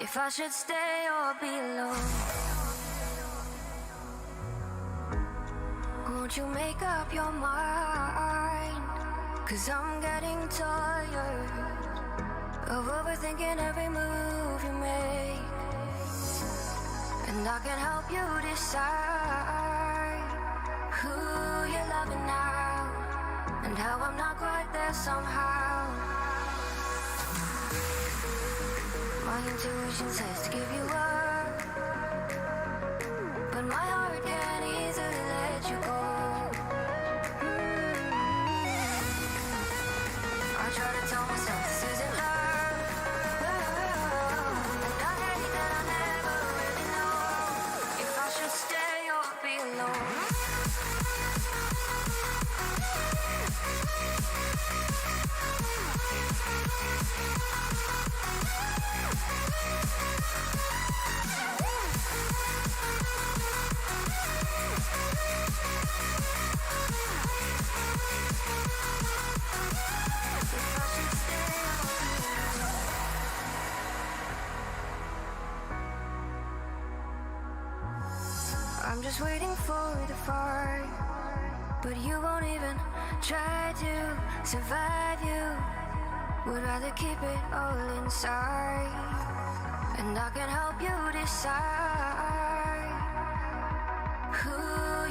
if I should stay or be alone. Won't you make up your mind? 'Cause I'm getting tired of overthinking every move you make. And I can help you decide who you're loving now, and how I'm not quite there somehow. My intuition says to give you up, but my heart can't easily let you go. I try to tell myself this isn't love, and I hate that I never really know if I should stay or be alone. I'm just waiting for the fire, but you won't even try to survive. You would rather keep it all inside, and I can help you decide who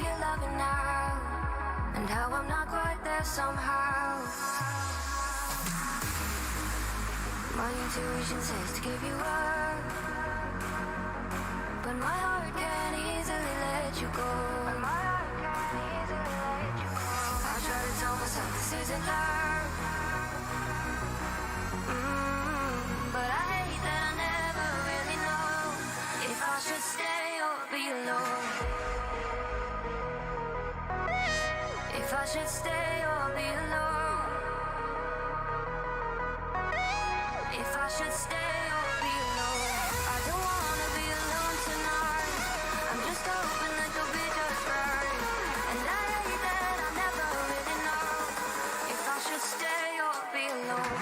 you're loving now, and how I'm not quite there somehow. My intuition says to give you up, but my heart can't easily let you go. I try to tell myself this isn't love, but I hate that I never really know if I should stay or be alone. If I should stay or be alone. If I should stay or be alone. I don't wanna be alone tonight. I'm just hoping that you'll be just right. And I hate that I never really know if I should stay or be alone.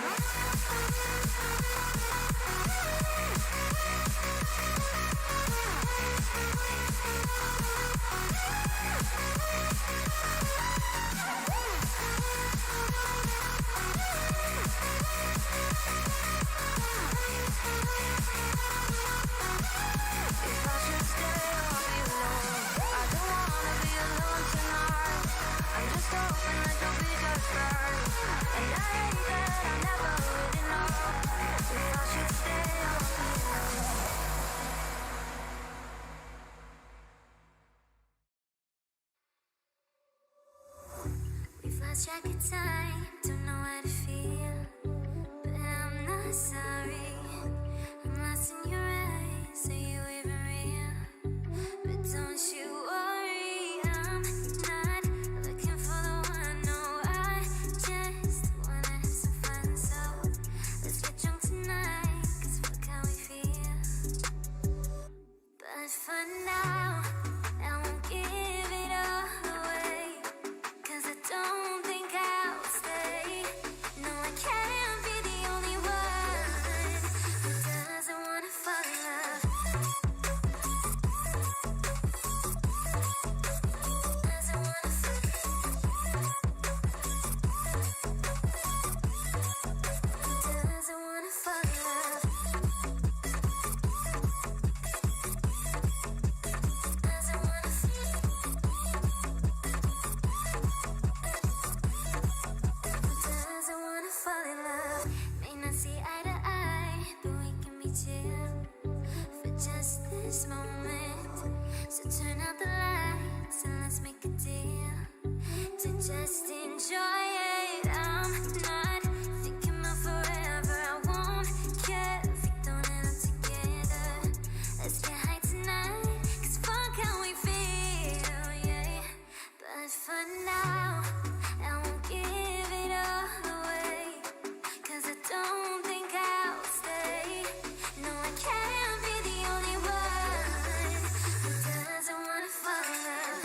Check your time, don't know how to feel, but I'm not sorry. I'm lost in your eyes, are you even real? But don't you worry, I'm not looking for the one. No, I just wanna have some fun. So let's get drunk tonight, 'cause fuck how we feel. But for now, I won't give it all away, 'cause I don't think I'll stay. No, I can't be the only one who doesn't wanna fall in love. Doesn't wanna fall in love. Doesn't wanna fall in love. Doesn't wanna fall in doesn't wanna fall in love. May not see eye to eye, but we can be chill for just this moment. So turn out the lights and let's make a deal to just enjoy it. I'm not thinking about forever. I won't care if we don't end up together. Let's get high tonight, 'cause fuck how we feel, yeah. But for now, I won't give it all away, 'cause I don't think I'll stay. No, I can't be the only one who doesn't wanna fall in love.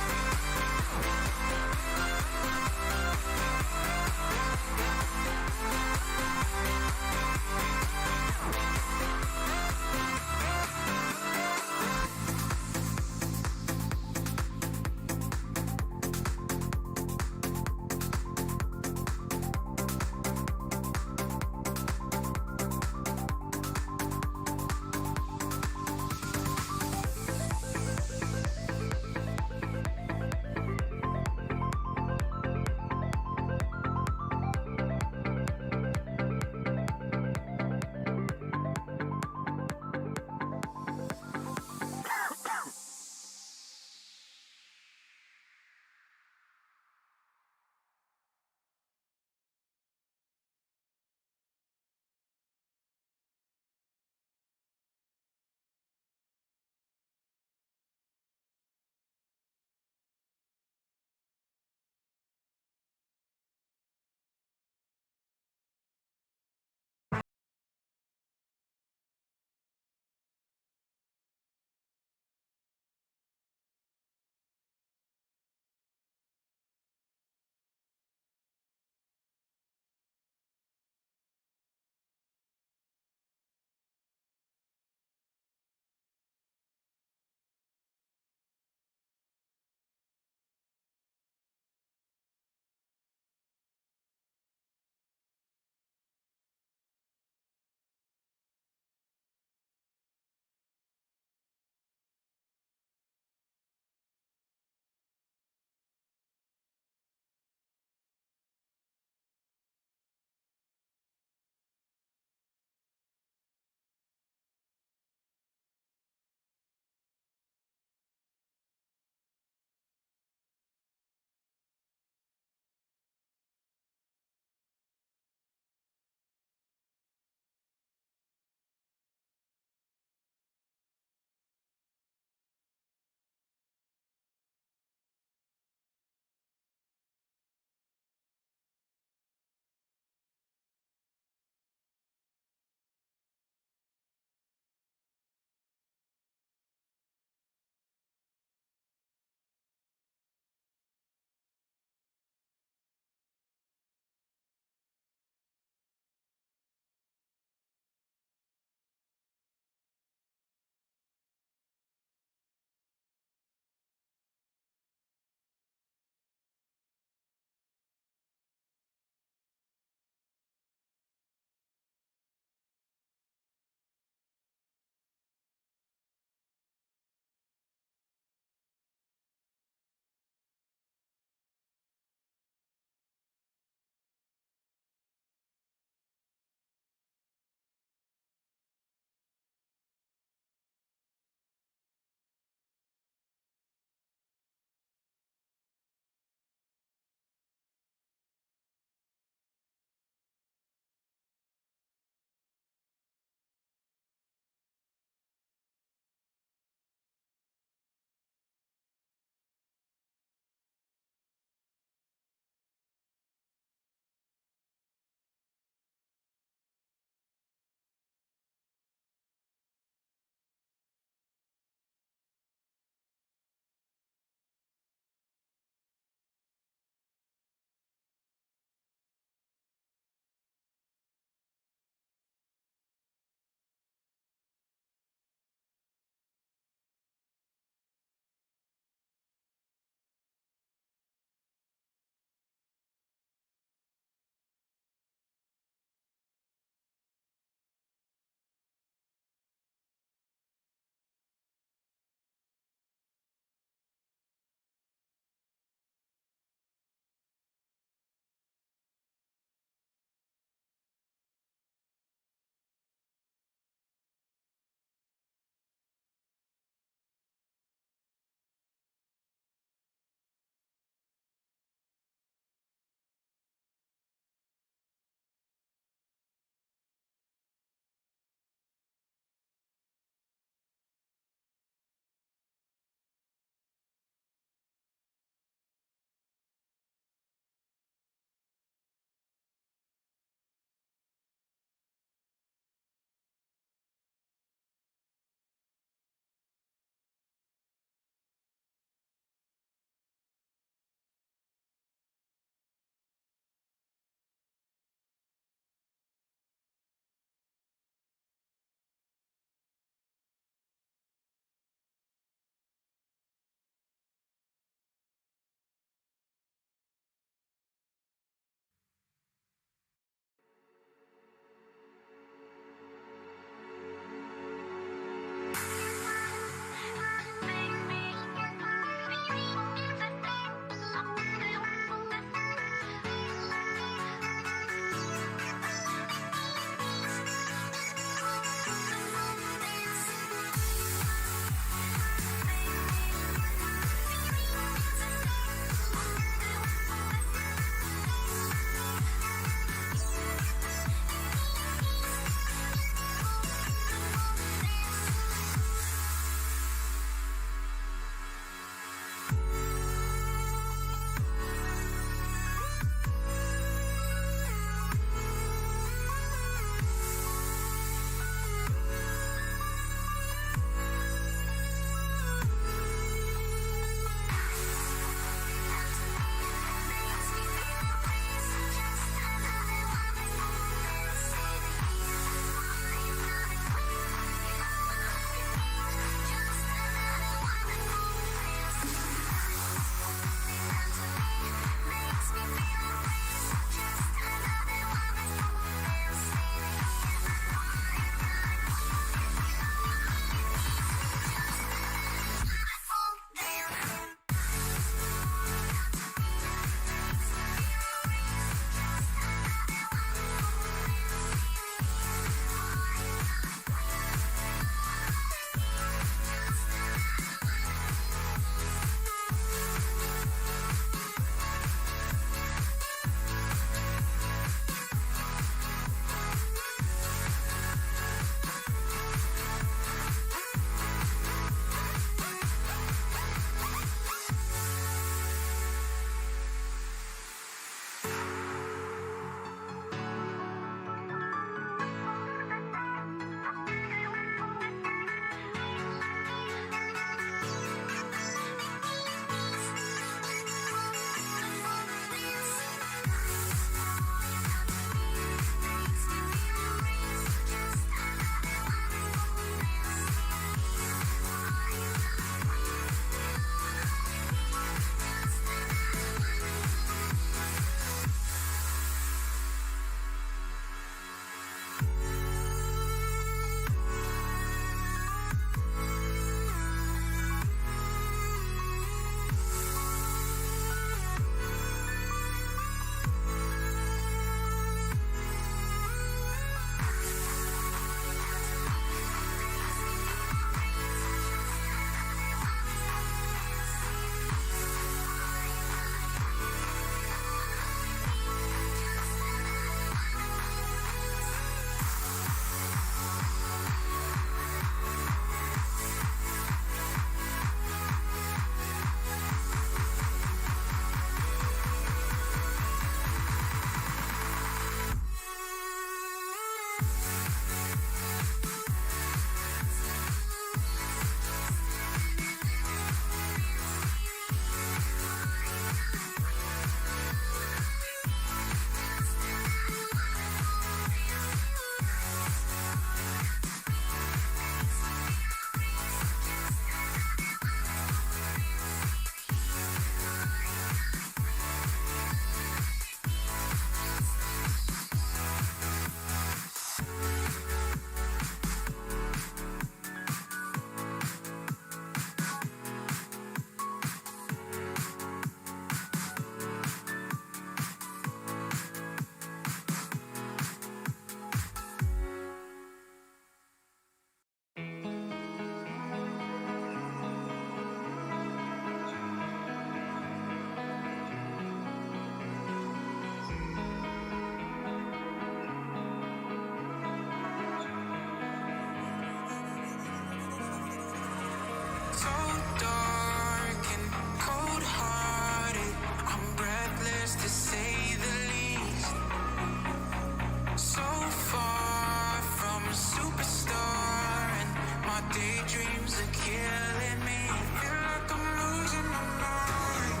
Daydreams are killing me. Feel like I'm losing my mind.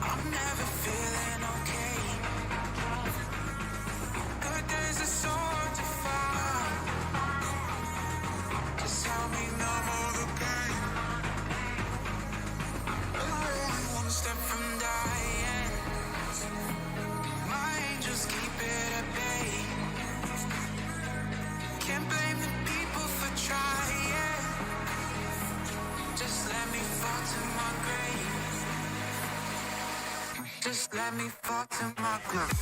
I'm never feeling okay. Good days are so hard to find. Just help me numb all the pain. I'm only one step from dying. My angels keep it at bay. Can't blame the people for trying. Just let me fall to my grave. Just let me fall to my grave.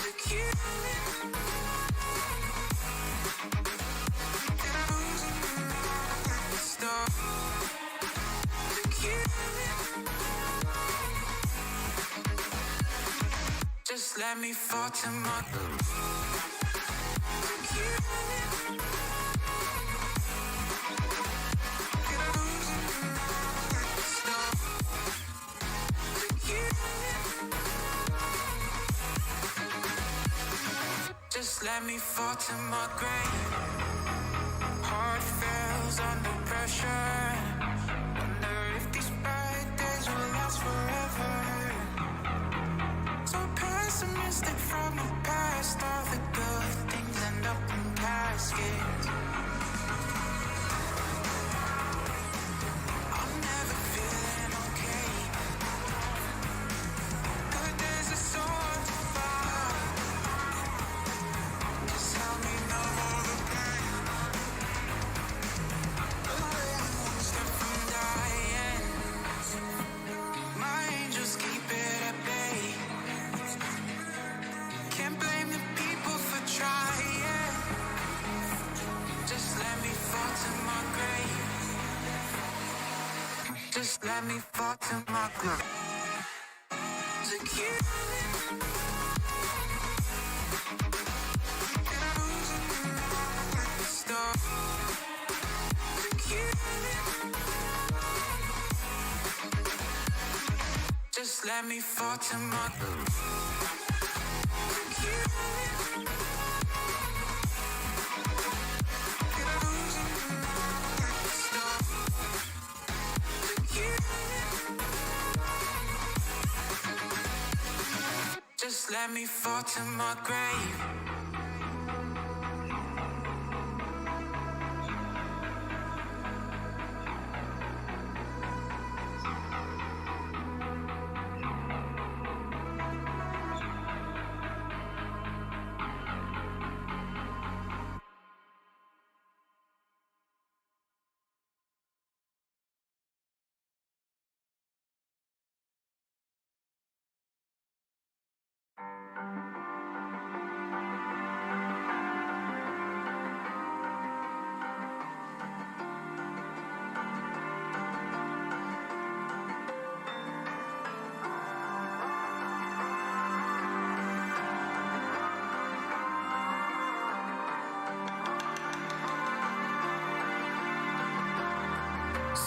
To kill me. Can I lose the start? To kill me. Just let me fall to my grave. Just let me fall to my grave. Heart fails under pressure. Wonder if these bad days will last forever. So pessimistic from the past. All the good things end up in caskets. I'm never feeling okay. Good days are so hard to find. Just help me numb all the pain. Only one step from dying. My angels keep it at bay. Can't blame the people for trying. Just let me fall to my grave. Just let me fall to my grave. To kill me. Can I lose the start? To kill me. Just let me fall to my grave. To kill me. Can I lose the start? To kill me. Just let me fall to my grave.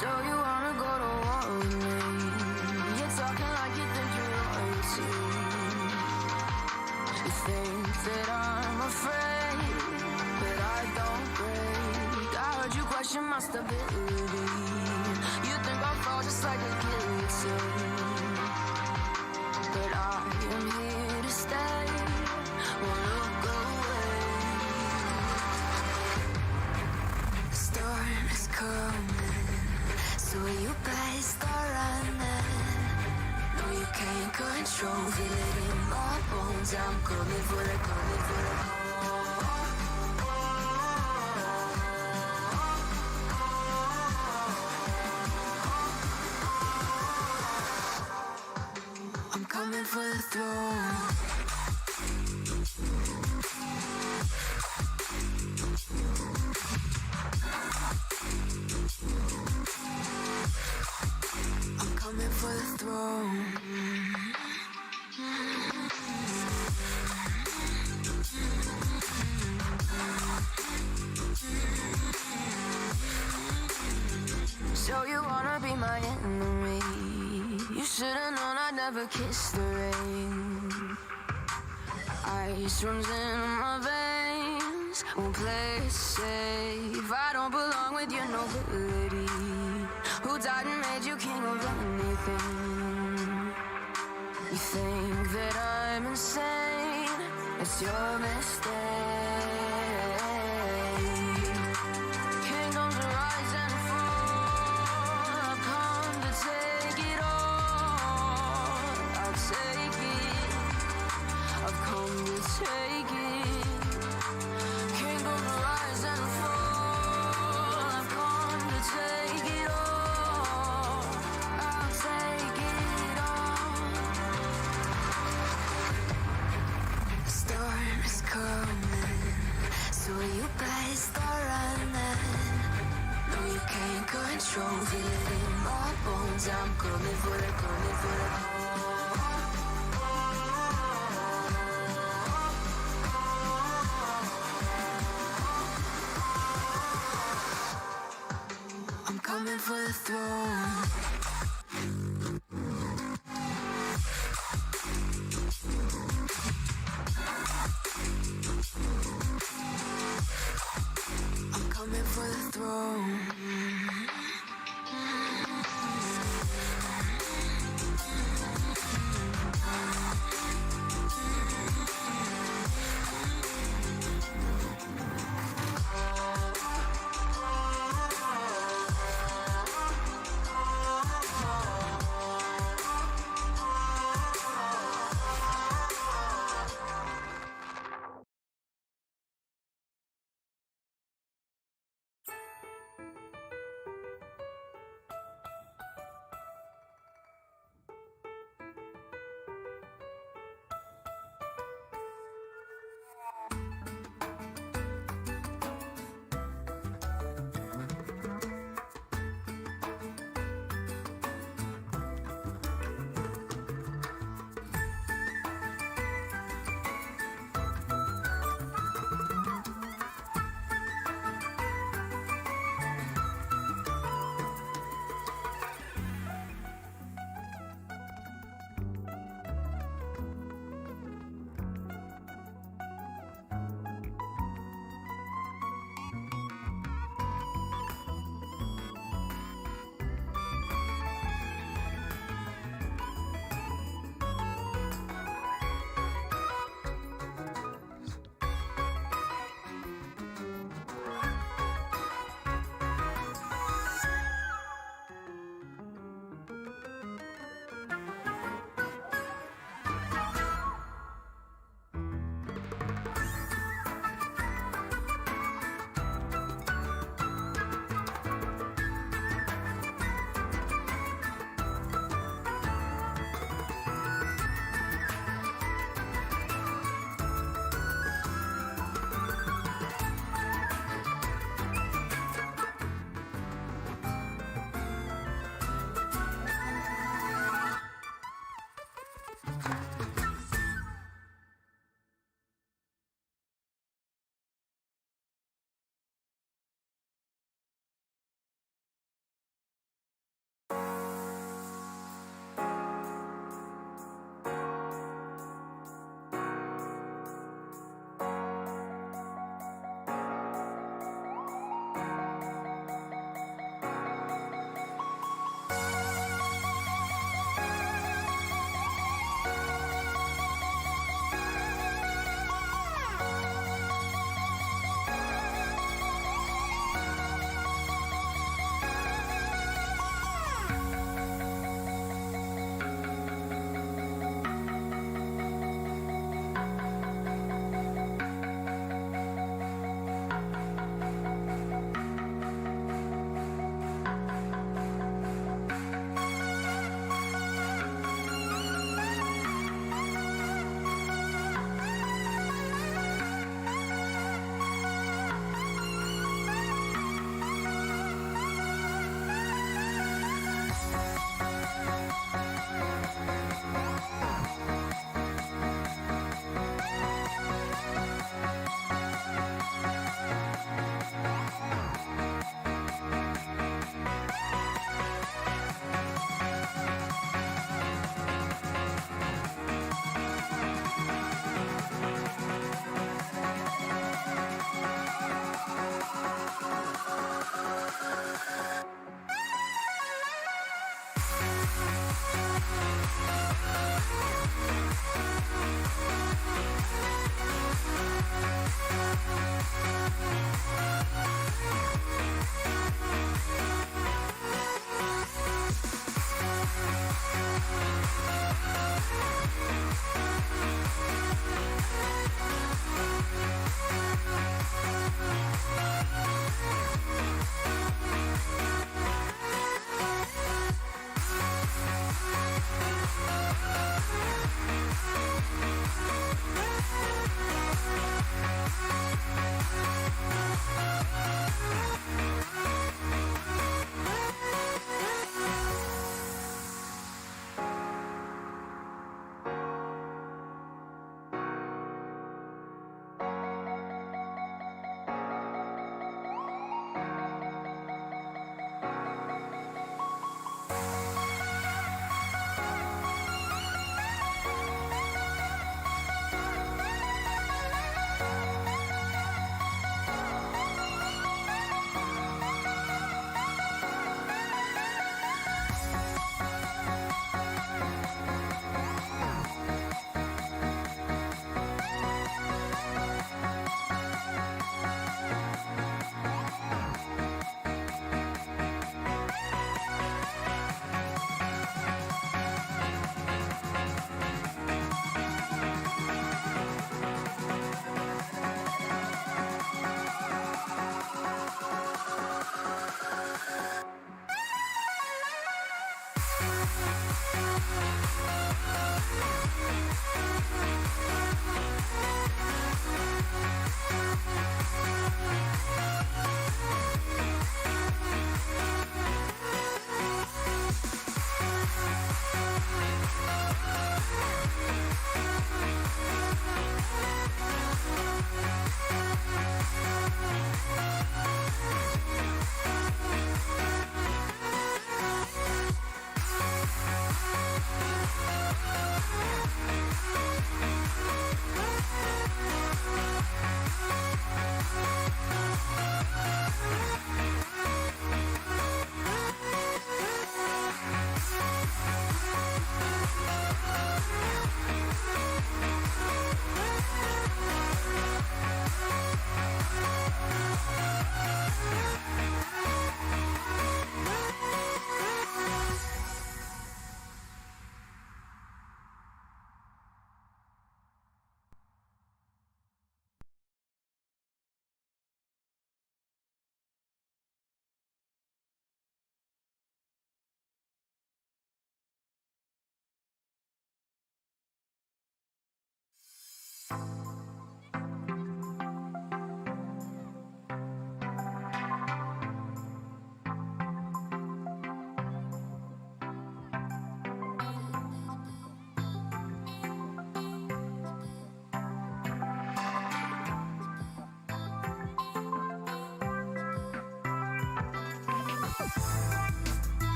So you wanna go to war with me? You're talking like you think you're royalty. You think that I'm afraid, but I don't break. I heard you question my stability. You think I'll fall just like a guillotine, but I am here to stay. Won't look away. The storm is coming, so you better start running. No, you can't control, feel it in my bones. I'm coming for the, coming for the. I'm coming for the throne. I'm coming for the throne. So you wanna be my enemy? You should've known I'd never kiss the rain. Ice runs in my veins. won't play it safe. I don't belong with your nobility. Who died and made you king of anything? You think that I'm insane? It's your mistake. Kingdoms rise and fall. I've come to take it all. I'll take it. I've come to take it. Kingdoms rise and fall. I've come to take it all. I'll take it all. The storm is coming, so you better start running. No, you can't control, feel it in my bones. I'm coming for the, coming for the. I'm coming for the throne. I'm coming for the throne.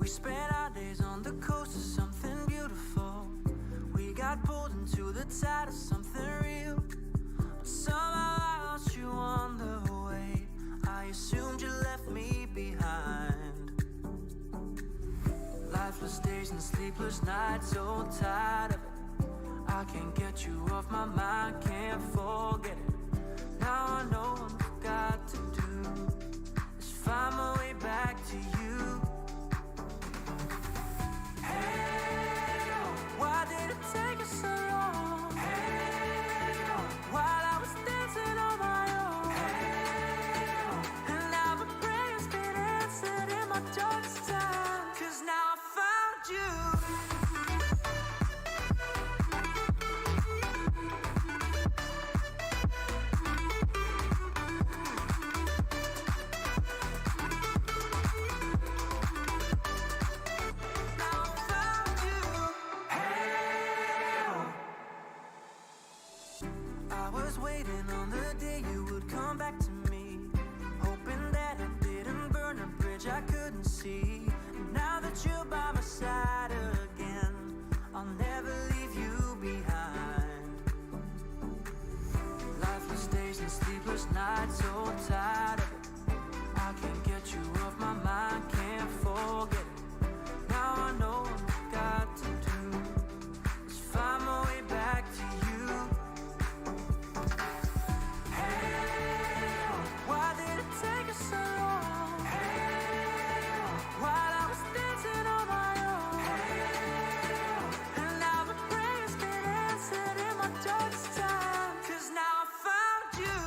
We spent our days on the coast of something beautiful. We got pulled into the tide of something real. But somehow I lost you on the way. I assumed you left me behind. Lifeless days and sleepless nights, so tired of it. I can't get you off my mind, can't forget it. Now I know what I've got to do is find my way back to you. Hey, why did it take us so long? Hey, while I was dancing on my own. Hey, and now my prayers been answered in my darkest time. 'Cause now I found you. I was waiting on the day you would come back to me, hoping that it didn't burn a bridge I couldn't see. And now that you're by my side again, I'll never leave you behind. Lifeless days and sleepless nights, so tired of it. I can't get you off my mind, can't forget it. Now I know what I've got to do is find my way back to you. Why did it take us so long? Hey, while I was dancing on my own. Hey, and now my prayers been answered in my darkest time. 'Cause now I found you.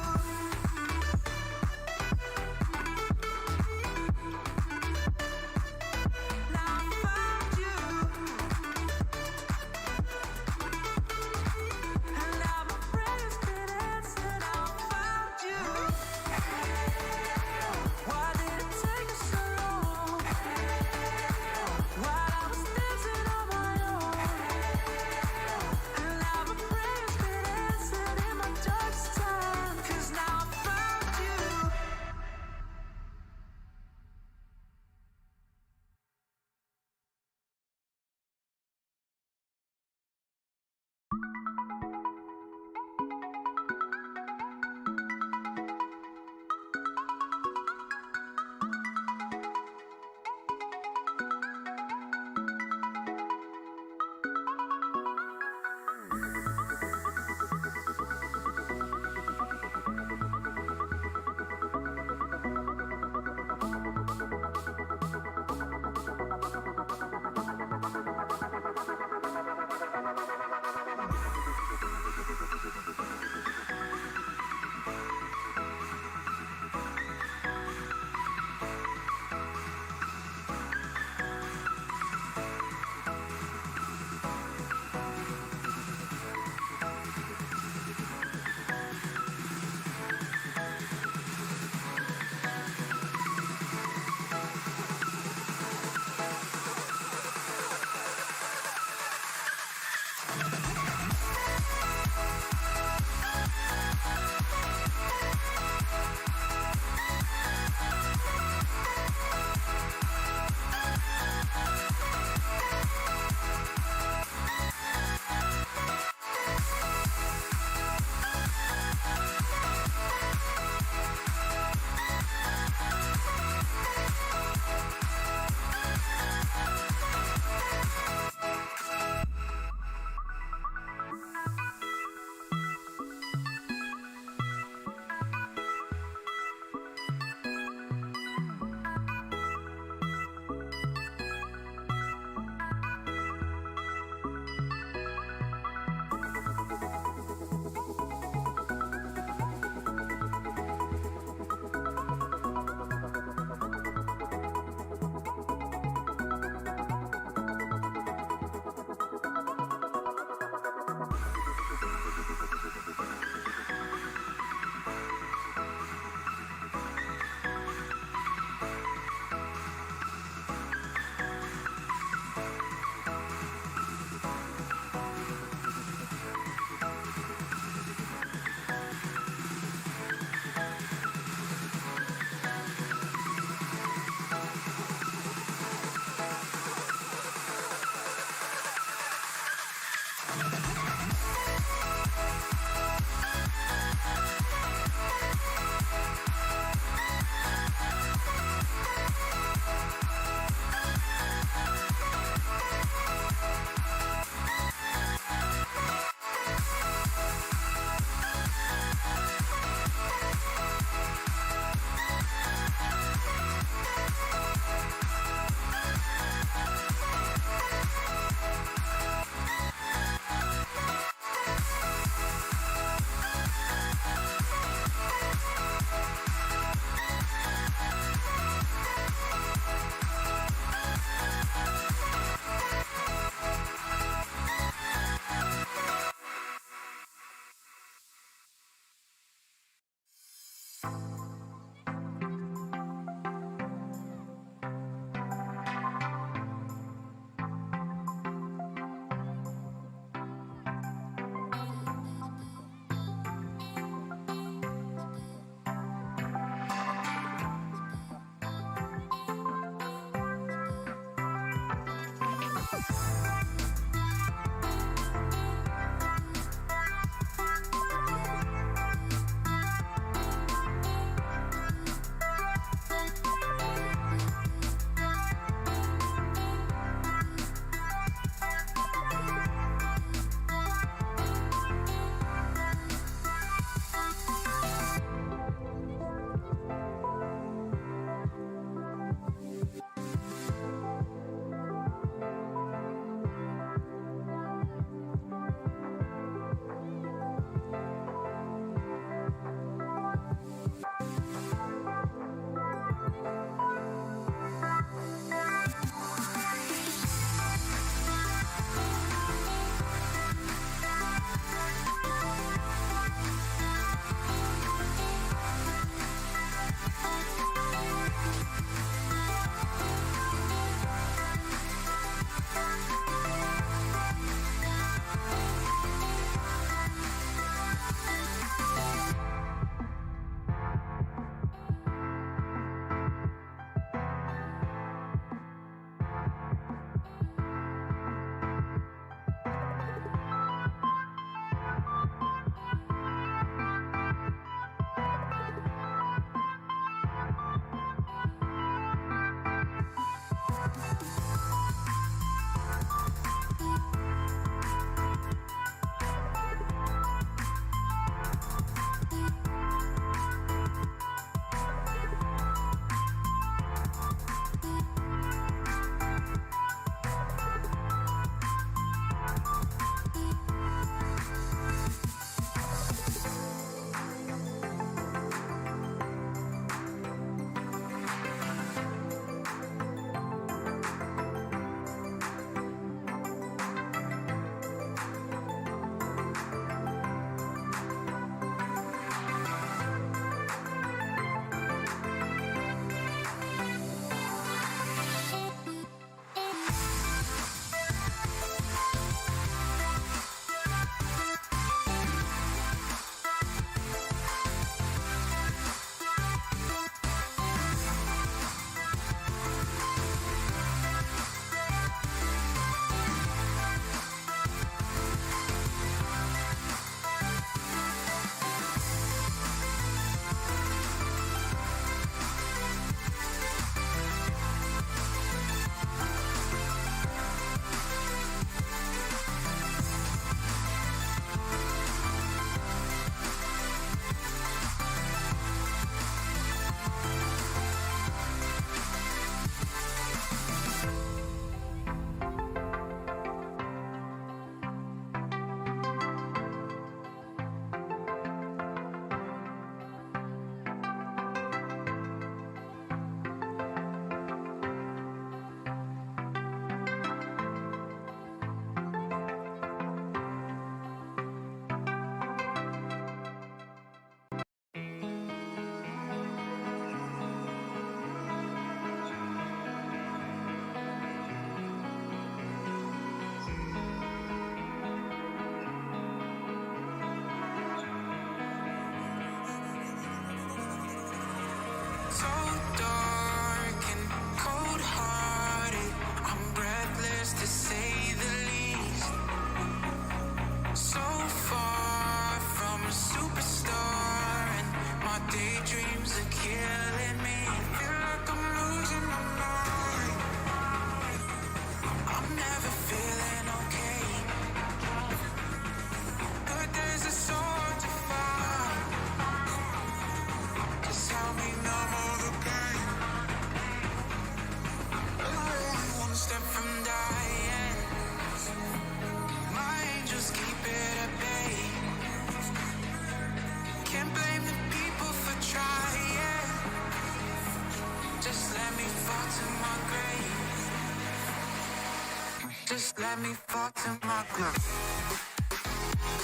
Just let me fall to my groove.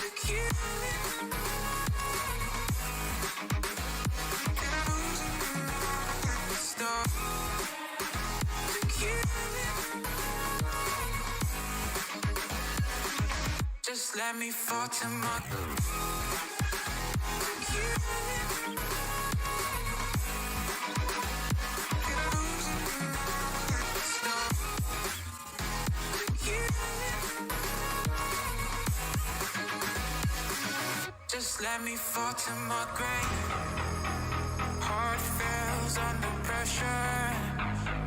Look you. Stop. Look you. Just let me fall to my groove. Look you. Just let me fall to my grave. Heart fails under pressure.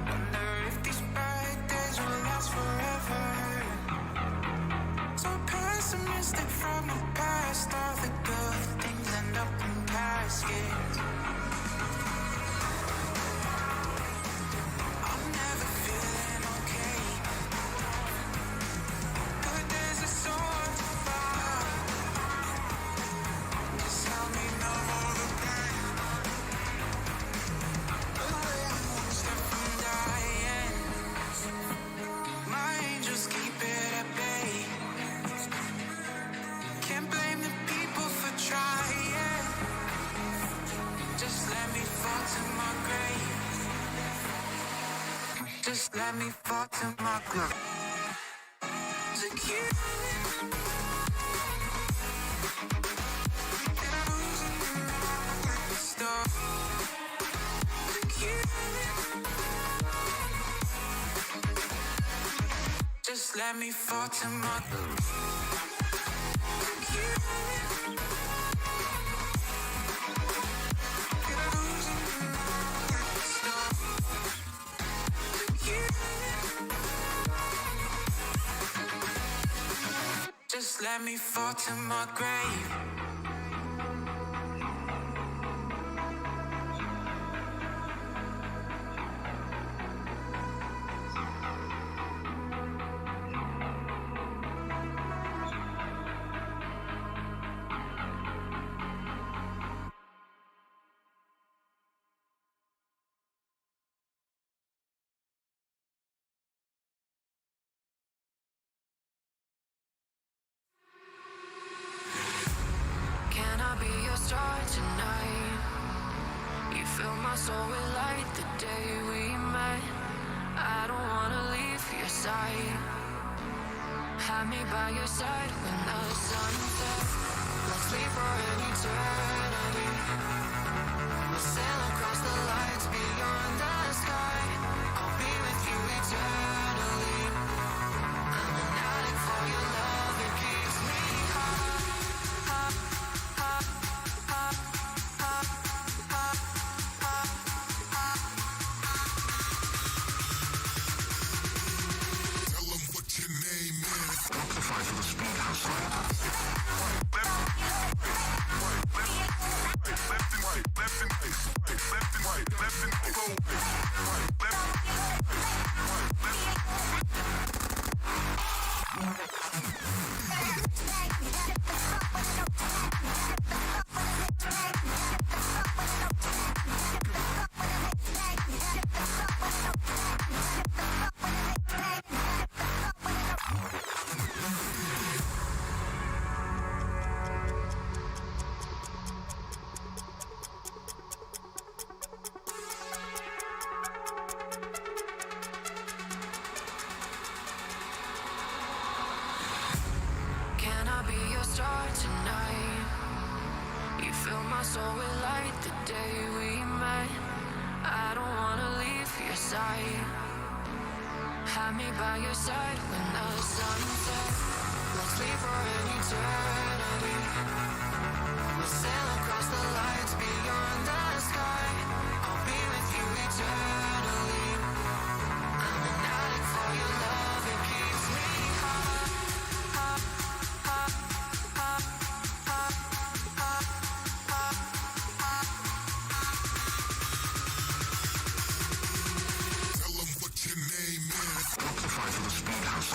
Wonder if these bad days will last forever. So pessimistic from the past. All the good things end up in caskets. I'm never feeling okay. Good days are so hard to find. Just help me numb all the pain. I'm one step from dying. My angels keep it at bay. Can't blame the people for trying. Just let me fall to my grave. Just let me fall to my grave. Look you. Stop. Look you. Just let me fall to my groove. Look you. Stop. Look you. Just let me fall to my grave. Can I be your star tonight? You fill my soul with light the day we met. I don't wanna leave your side. Have me by your side when the sun sets. Let's leave for an eternity. We'll sail across the lights beyond the sky. I'll be with you eternally. I'm an addict for your love, it keeps me high. Tell them what your name is. Amplify for the speed house. Can I be your star tonight? You fill my soul with light the day we met. I don't wanna leave your side. Have me by your side when the sun sets. Let's leave for an eternity. We'll sail across the lights beyond the sky. I'll be with you eternally. I'm an addict for your love, it keeps me high. Tell them what your name is. Amplify for the speed house.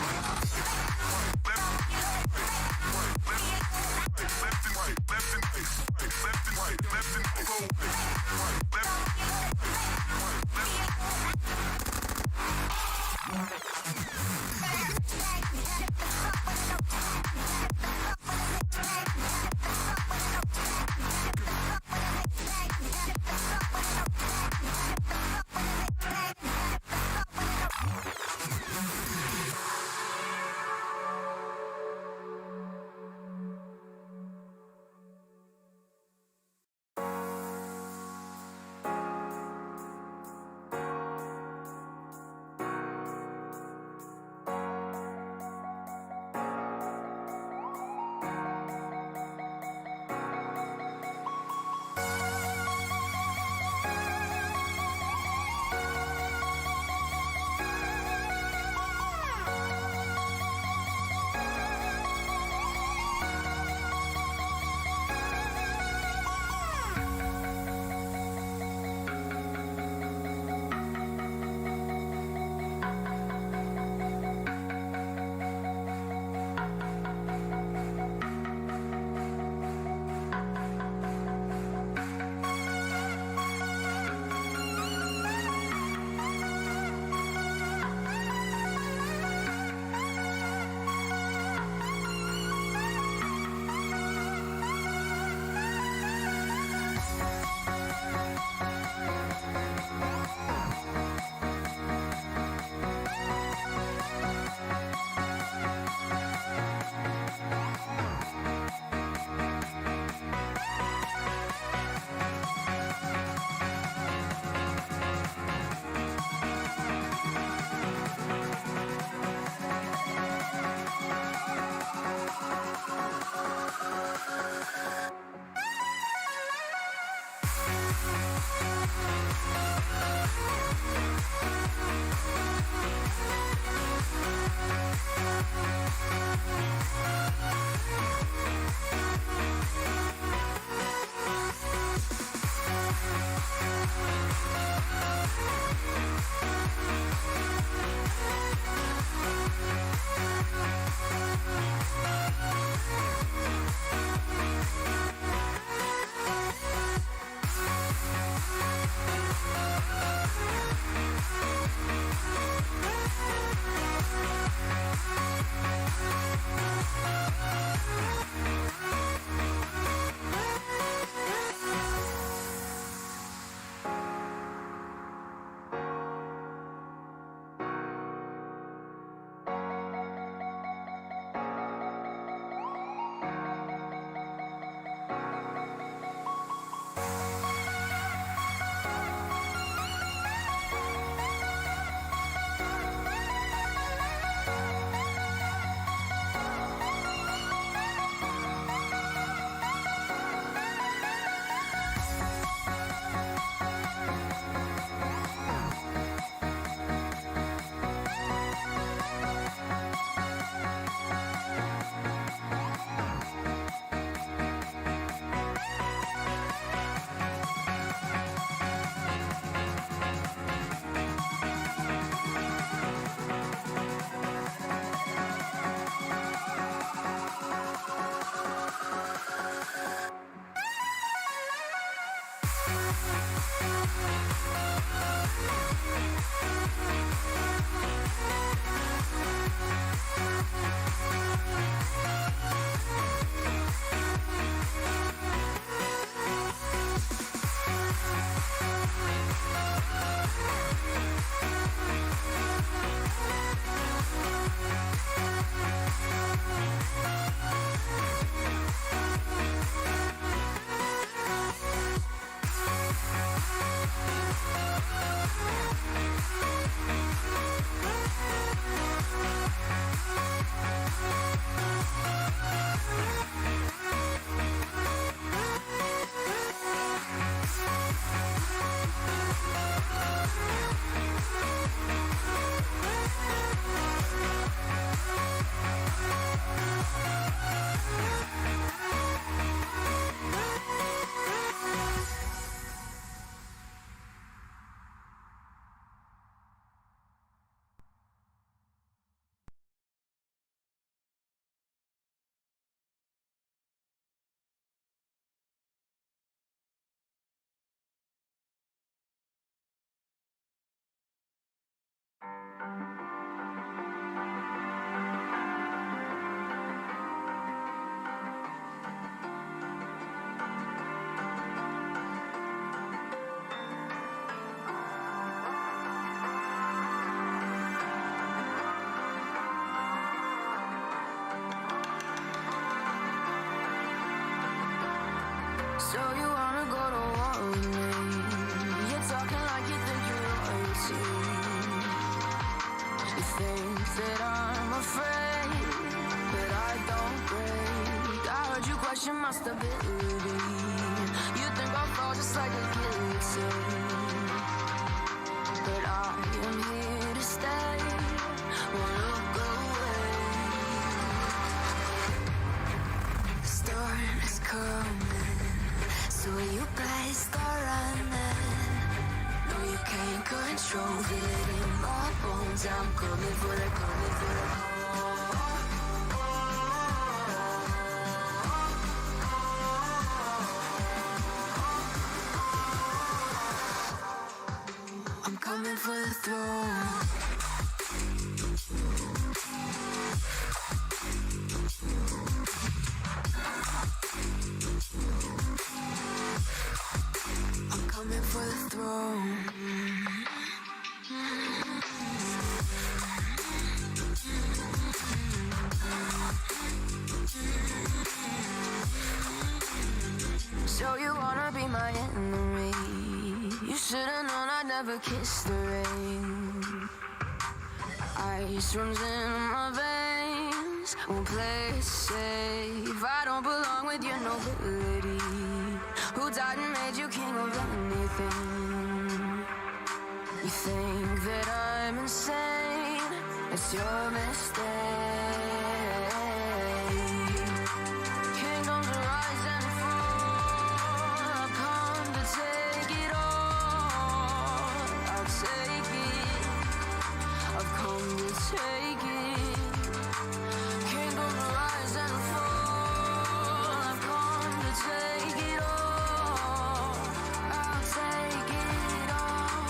So you wanna go to war with me? You're talking like you think you're royalty. You think that I'm afraid, but I don't break. I heard you question my stability. You think I'll fall just like a guillotine, but I am here to stay. Won't look away. The storm is coming, so you better start running. No, you can't control it in my bones. I'm coming for the, coming for the. I'm coming for the throne. I'm coming for the throne. So you wanna be my enemy? You should've known I'd never kiss the rain. Ice runs in my veins, won't play it safe. I don't belong with your nobility. Who died and made you king of anything? You think that I'm insane? It's your mistake. Kingdoms rise and fall. I've come to take it all. I'll take it. I've come to take it. Kingdoms rise and fall. I've come to take it all. I'll take it all.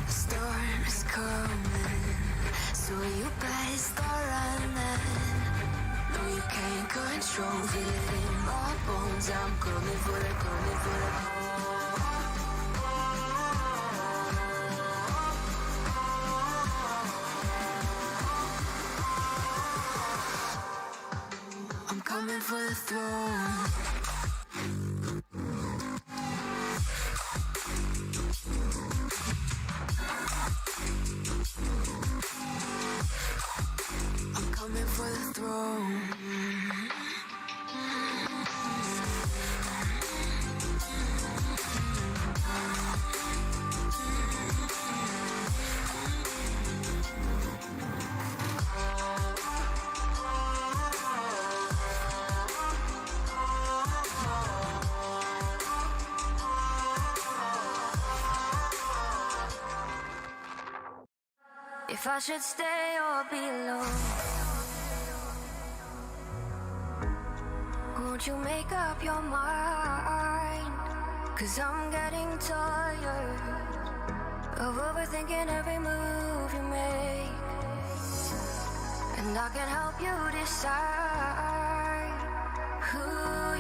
The storm is coming, so you better start running. No, you can't control it in my bones. I'm coming for the, coming for the. I'm coming for the throne. I'm coming for the throne. If I should stay or be alone, won't you make up your mind? 'Cause I'm getting tired of overthinking every move you make. And I can help you decide who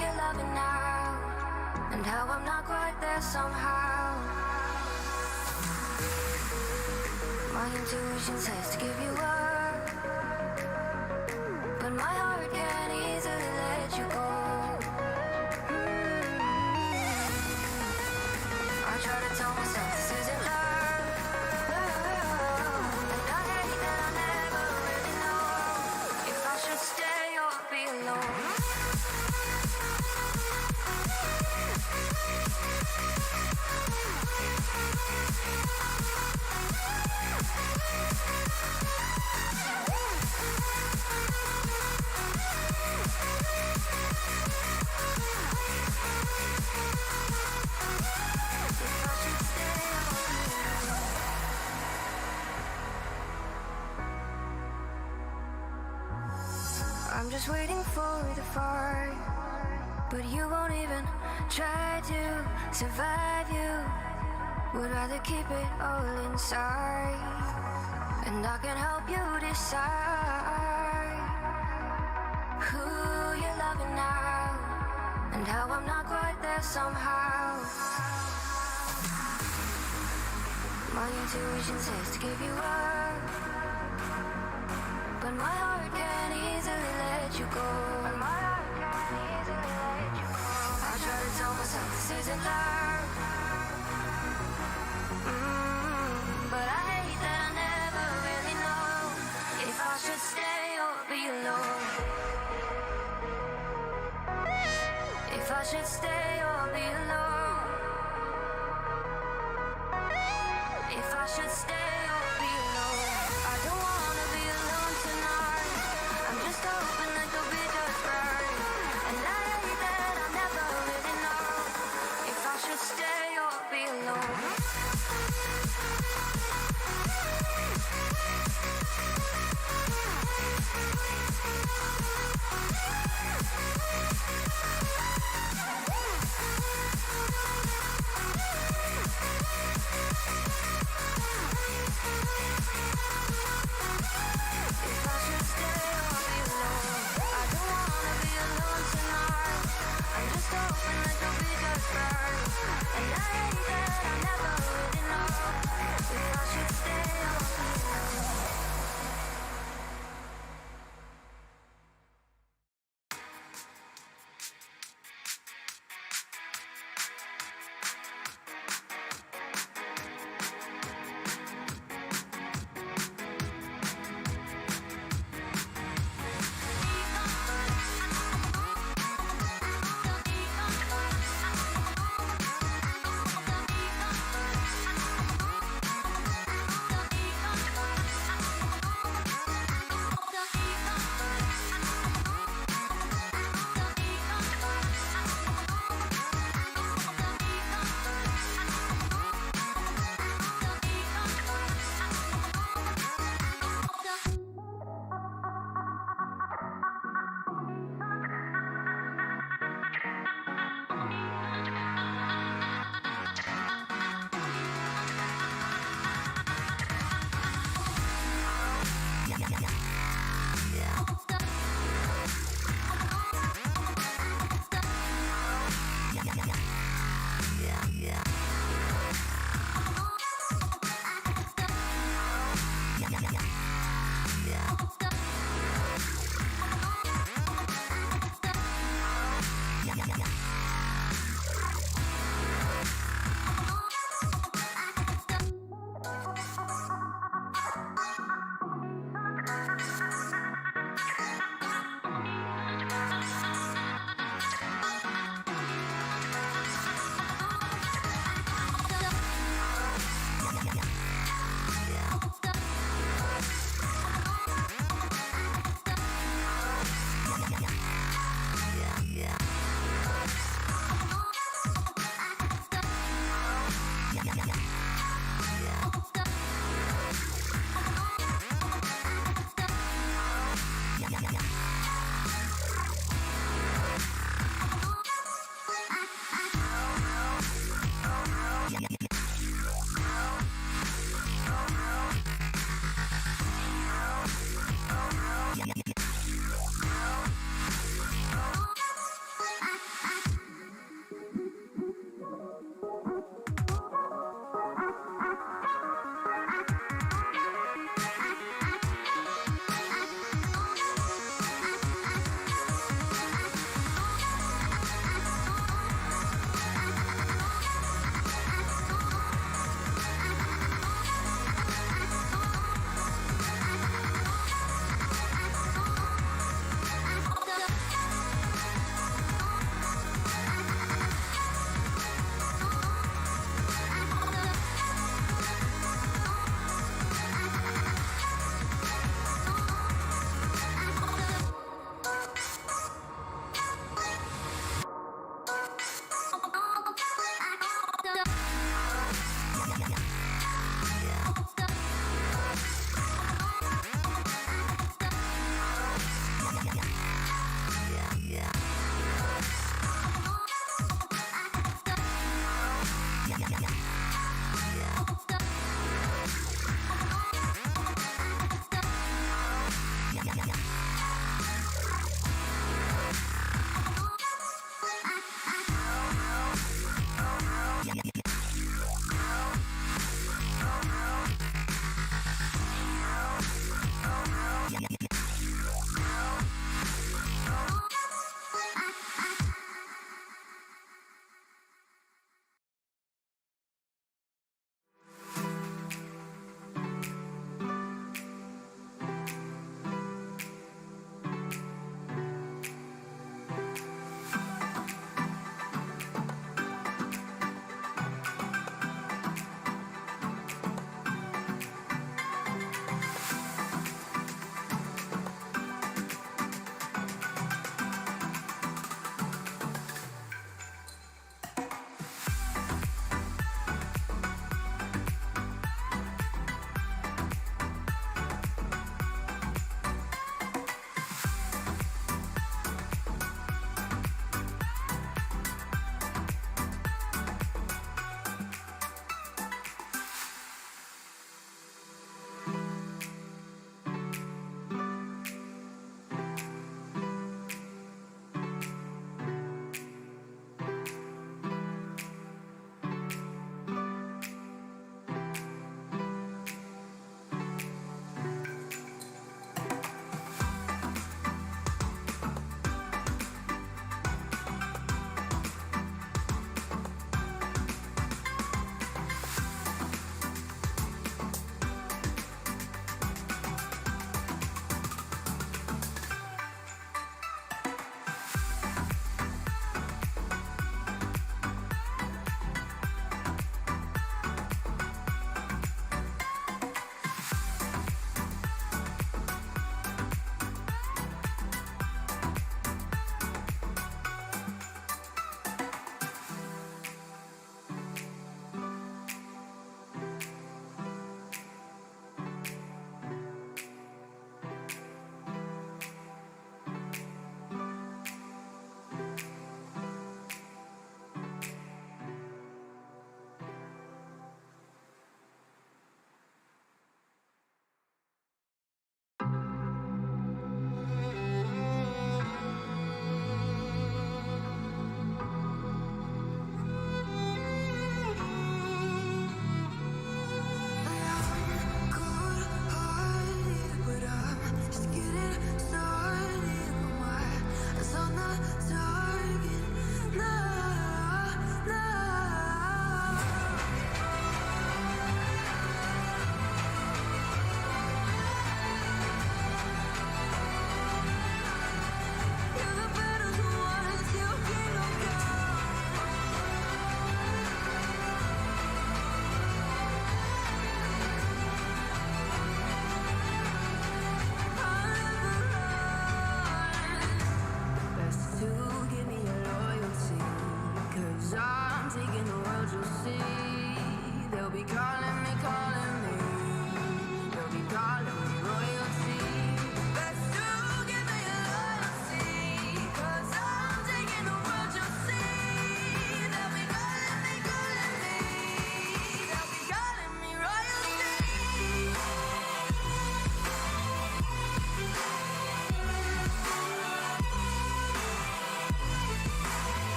you're loving now, and how I'm not quite there somehow. My intuition says to give you up, but my heart can't easily let you go. I try to tell myself this isn't love, and I hate that I never really know if I should stay or be alone. I'm just waiting for the fight, but you won't even try to survive. You would rather keep it all inside, and I can help you decide who you're loving now, and how I'm not quite there somehow. My intuition says to give you up, but my heart can't easily let you go. I try to tell myself this isn't love, but I hate that I never really know if I should stay or be alone. If I should stay or be alone. If I should stay or be alone. I don't wanna be alone tonight. I'm just hoping that you'll be just right. And I hate that I never really know if I should stay or be alone.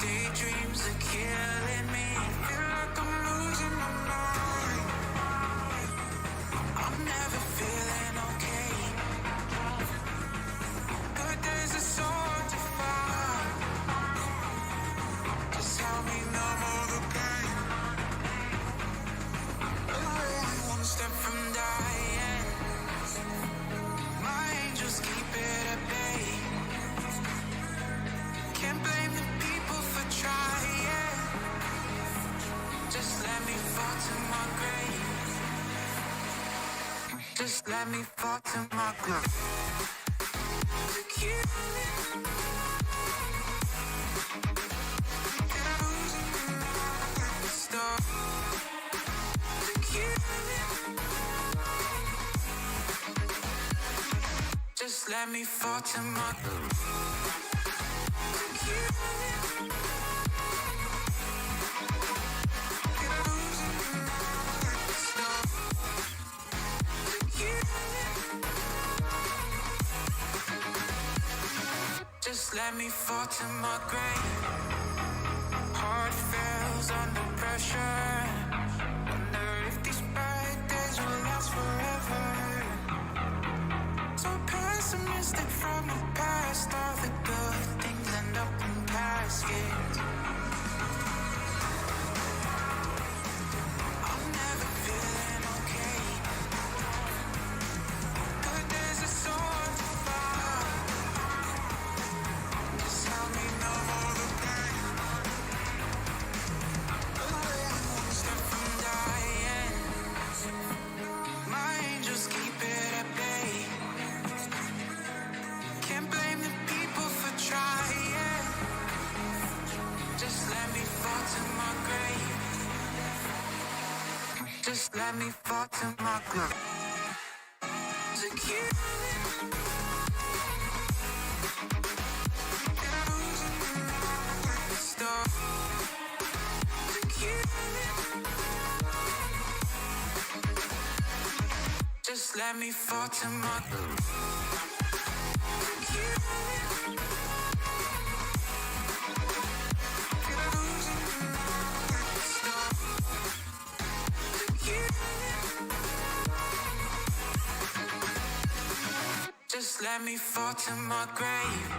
daydreams are killing me. Feel like I'm losing my mind. I'm never feeling okay. Good days are so hard to find. Just help me numb all the pain. One step from dying. My angels keep it at bay. Can't blame the people for trying. Just let me fall to my grave. Just let me fall to my grave. To keep stop. To keep just let me fall to my grave. Just let me fall to my grave. Heart fails under pressure. Wonder if these bad days will last forever. So pessimistic from the past. All the good things end up in caskets. I'm never feeling okay. Good days are so hard to find. Just help me numb all the pain. One step from dying. My angels keep it at bay. Can't blame the people for trying. Just let me fall to my grave. Just let me fall to my grave. To keep stop. To keep just let me fall to my grave. Just let me fall to my grave.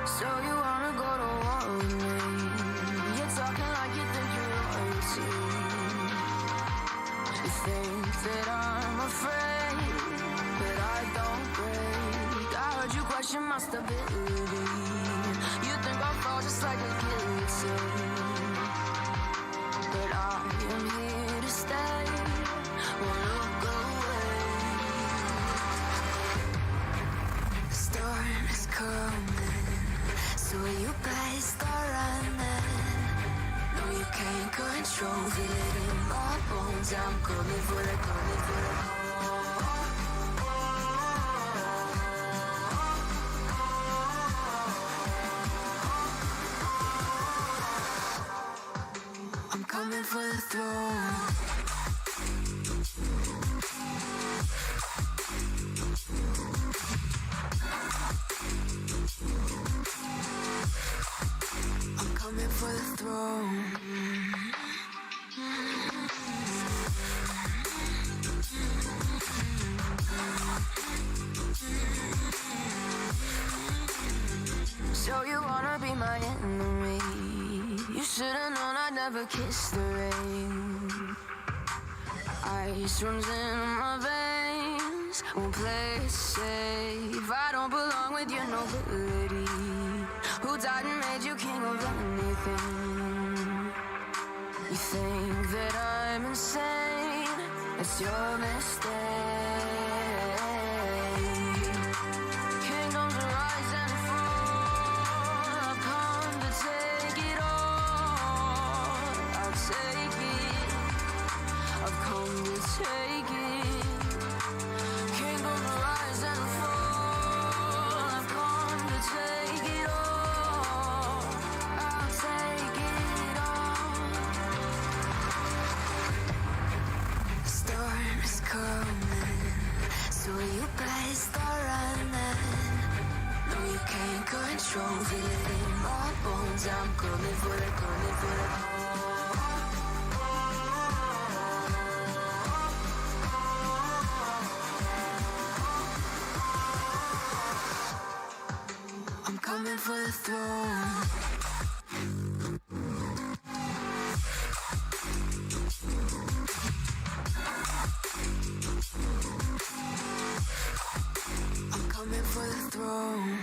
So you wanna go to war with me? You're talking like you think you're royalty. You think that I'm afraid, but I don't break. I heard you question my stability. You think I'll fall just like a guillotine, but I am here to stay. Won't look away. The storm is coming, so you better start running. No, you can't control, feel it in my bones. I'm coming for the, coming for the. I'm coming for the throne. I'm coming for the throne. So you wanna be my enemy? You should've known I'd never kiss the rain. Ice runs in my veins, friends won't play it safe. I don't belong with your nobility. Who died and made you king of anything? You think that I'm insane? It's your mistake. Kingdoms rise and fall. I've come to take it all. I'll take it. I've come to take it. Kingdoms rise and fall. I've come to take it all. I'll take it all. The storm is coming, so you better start running. No, you can't control, feel it in my bones. I'm coming for the, coming for the. I'm coming for the throne. I'm coming for the throne.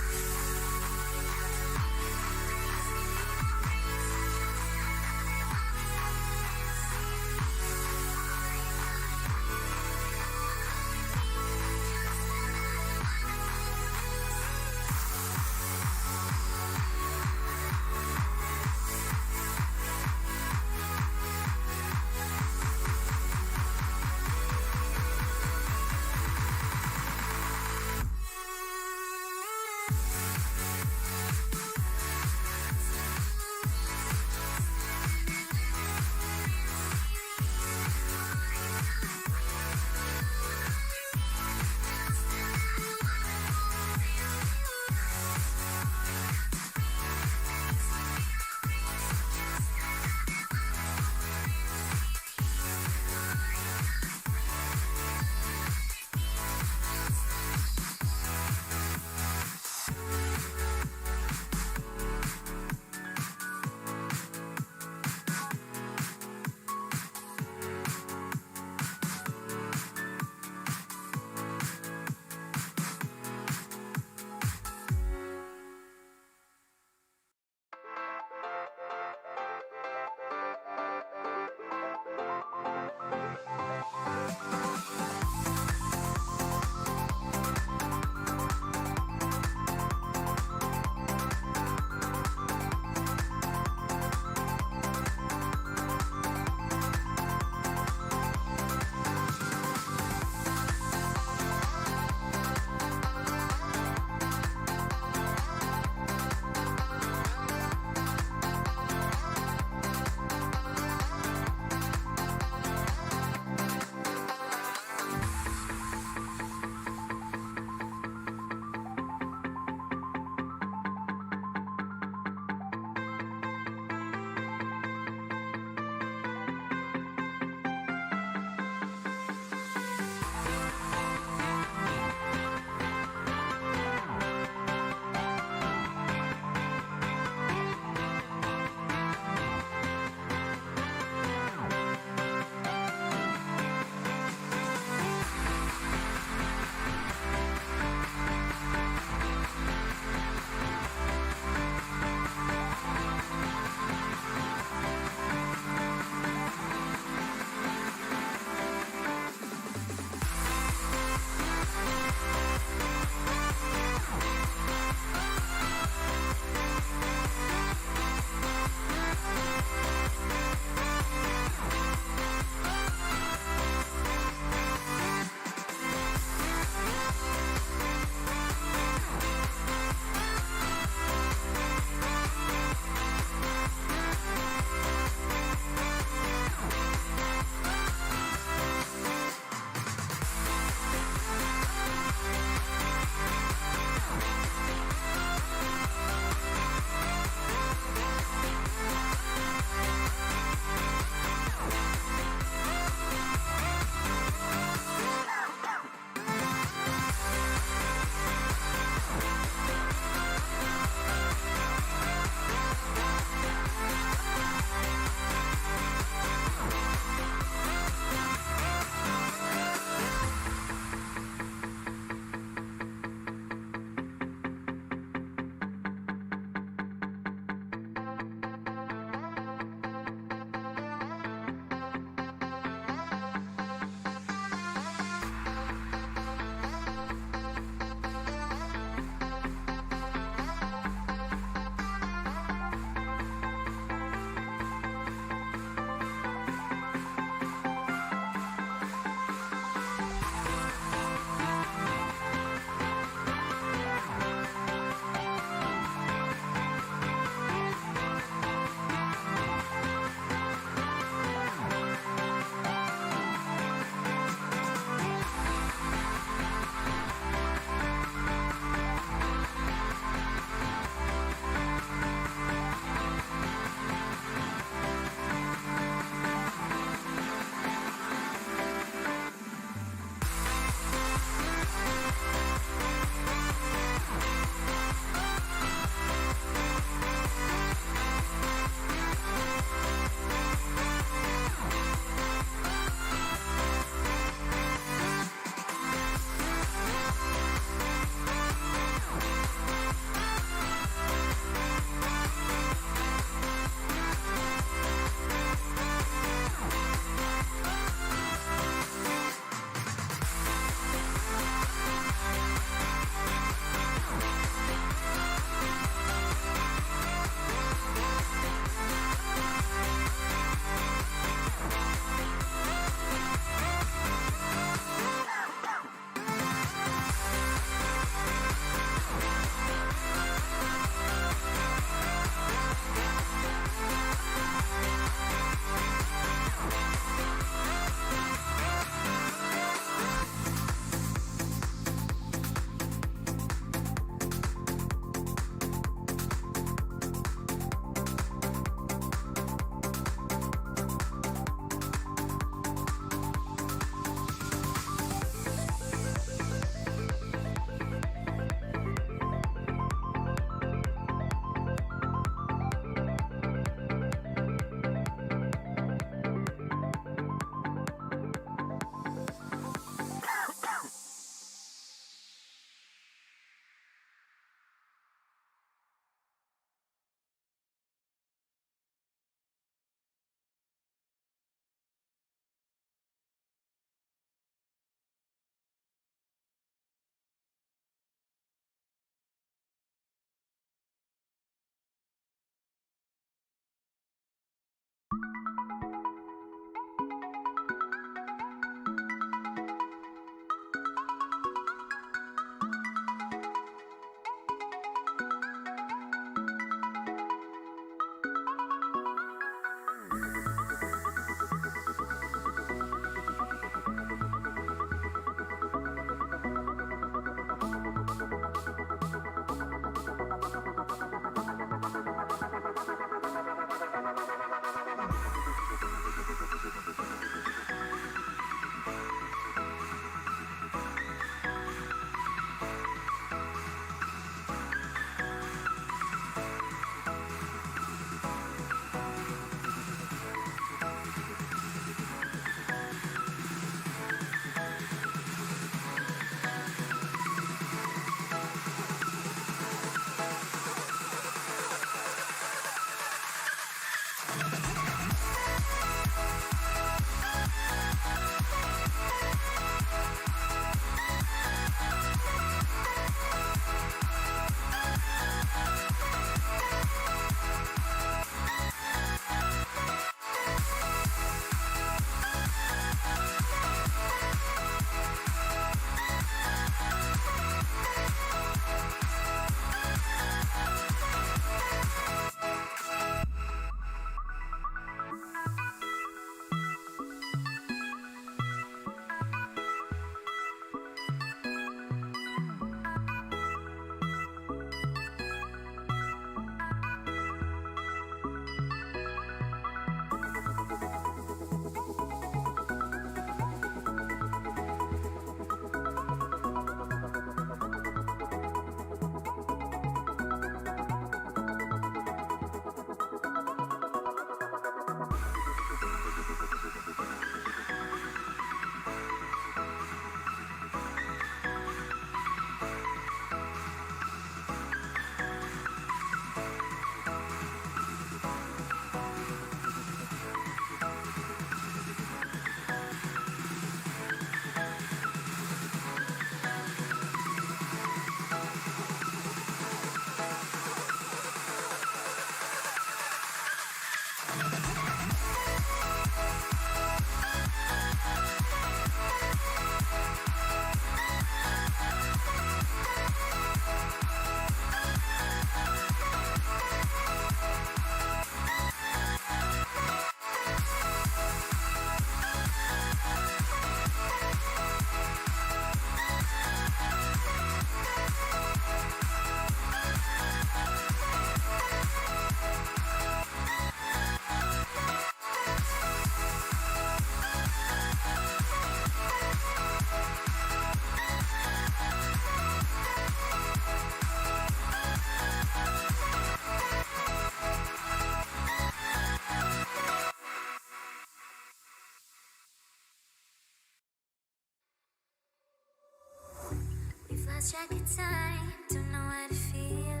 We've lost track of time, don't know how to feel,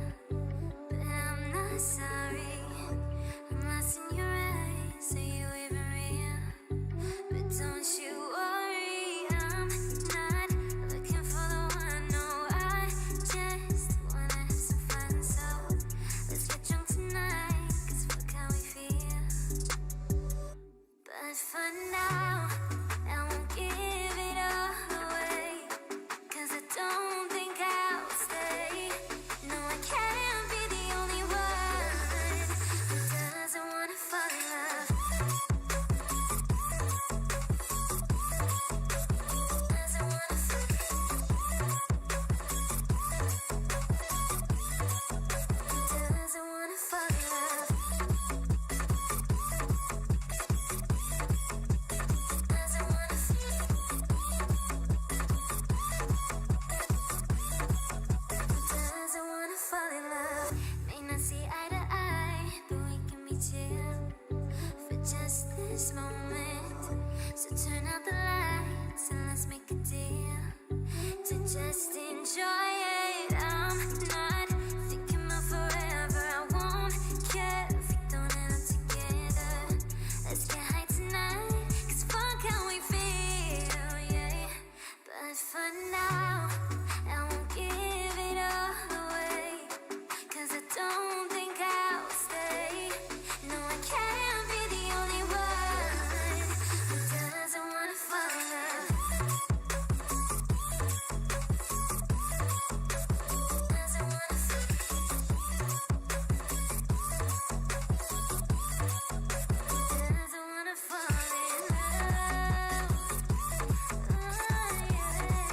but I'm not sorry. I'm lost in your eyes, are you even real? But don't you worry, I'm not looking for the one. No, I just wanna have some fun. So let's get drunk tonight, 'cause fuck how we feel. But for now, I won't give it all away, 'cause I don't think I'll stay. No, I can't be the only one who doesn't wanna fall in love. Doesn't wanna fall. Doesn't wanna fall in love. Doesn't wanna fall. Doesn't wanna fall in love. May not see eye to eye, but we can be chill for just this moment. So turn out the lights and let's make a deal to just enjoy it. I'm not thinking about forever. I won't care if we don't end up together. Let's get high tonight, 'cause fuck how we feel, yeah. But for now, I won't give it all away, 'cause I don't think I'll stay. No, I can't be the only one who doesn't wanna fall in love. Doesn't wanna fall. Doesn't wanna fall in love. Oh, yeah.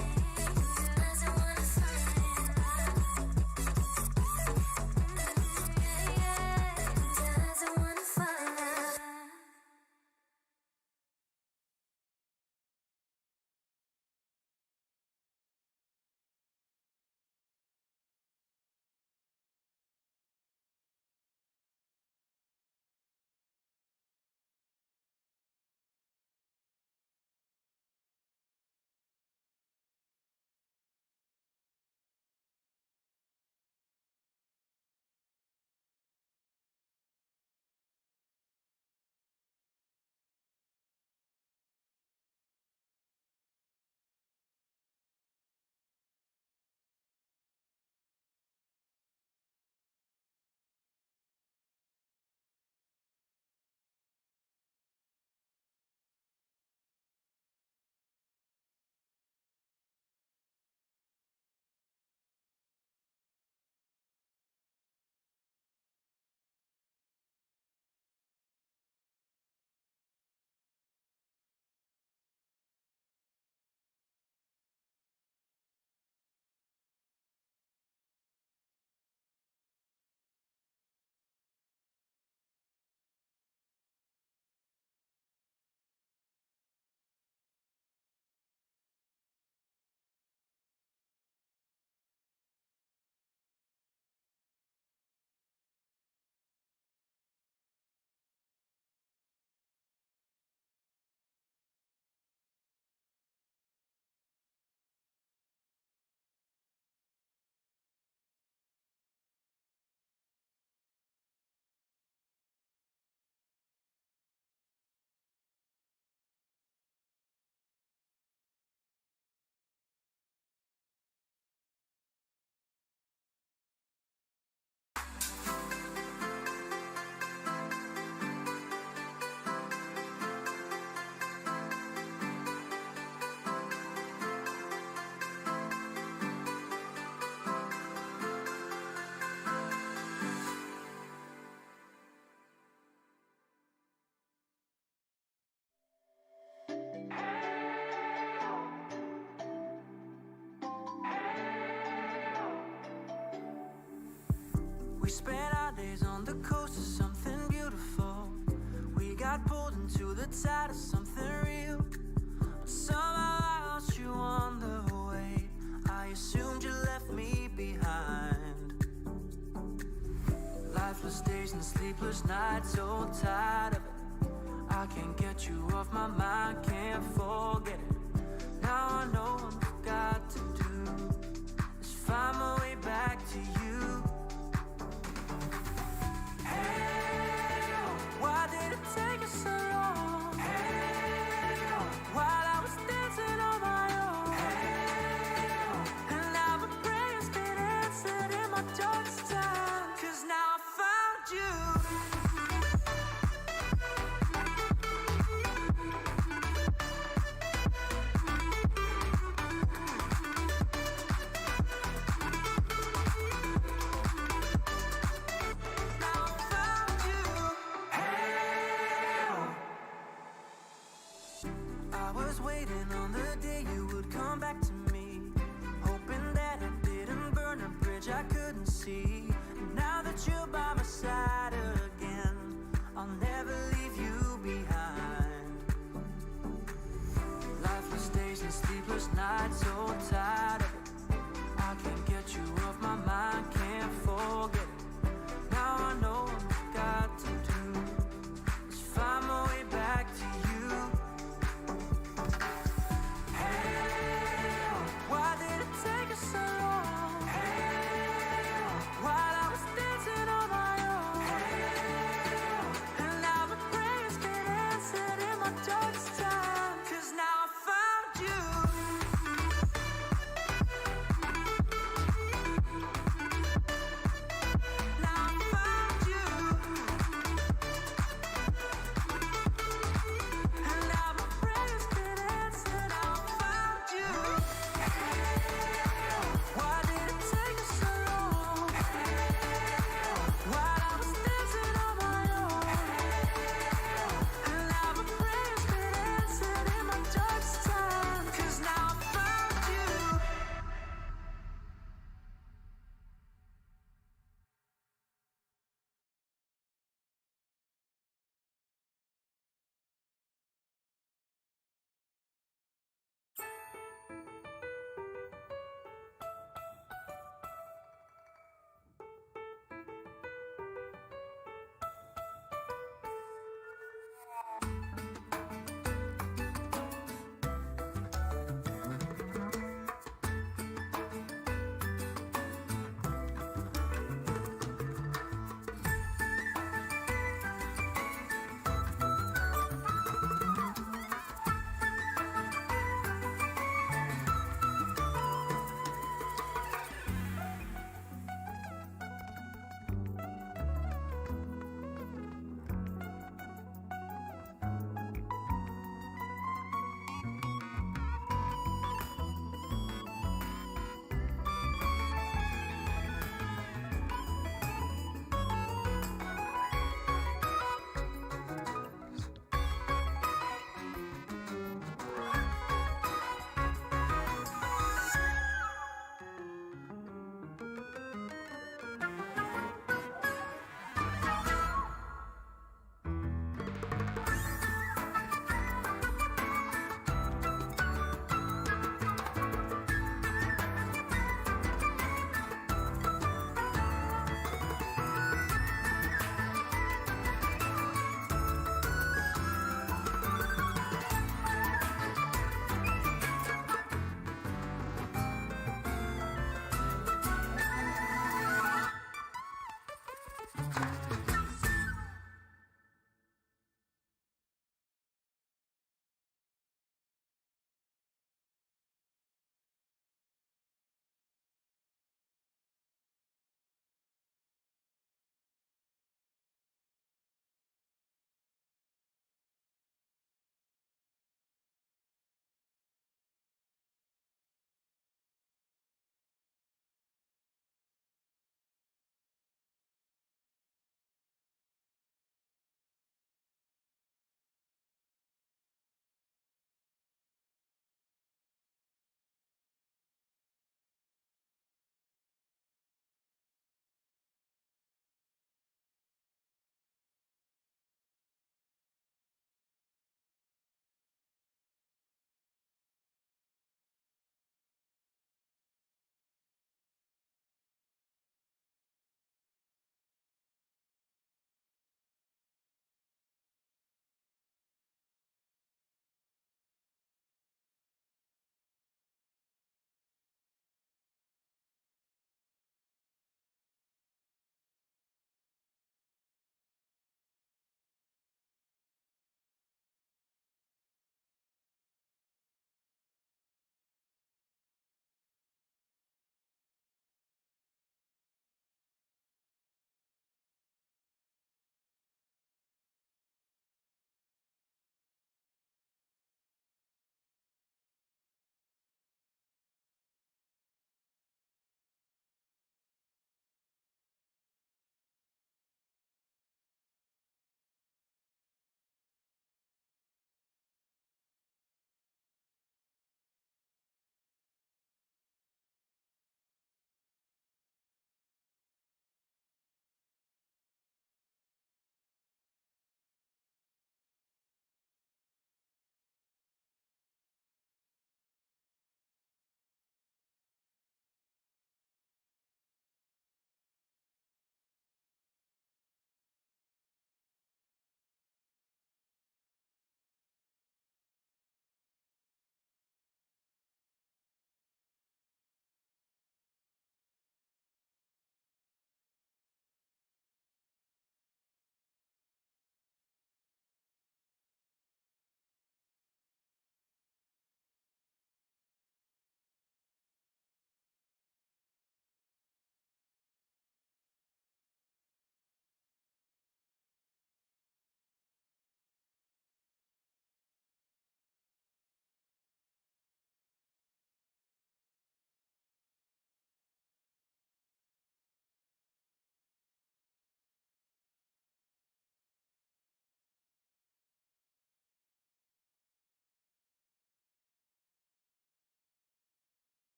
Doesn't wanna fall in love. Yeah, yeah. Doesn't wanna fall in love. We spent our days on the coast of something beautiful. We got pulled into the tide of something real. But somehow I lost you on the way. I assumed you left me behind. Lifeless days and sleepless nights, so tired of it. I can't get you off my mind, can't forget it. Now I know what I've got to do. which I couldn't see. And now that you're by my side again, I'll never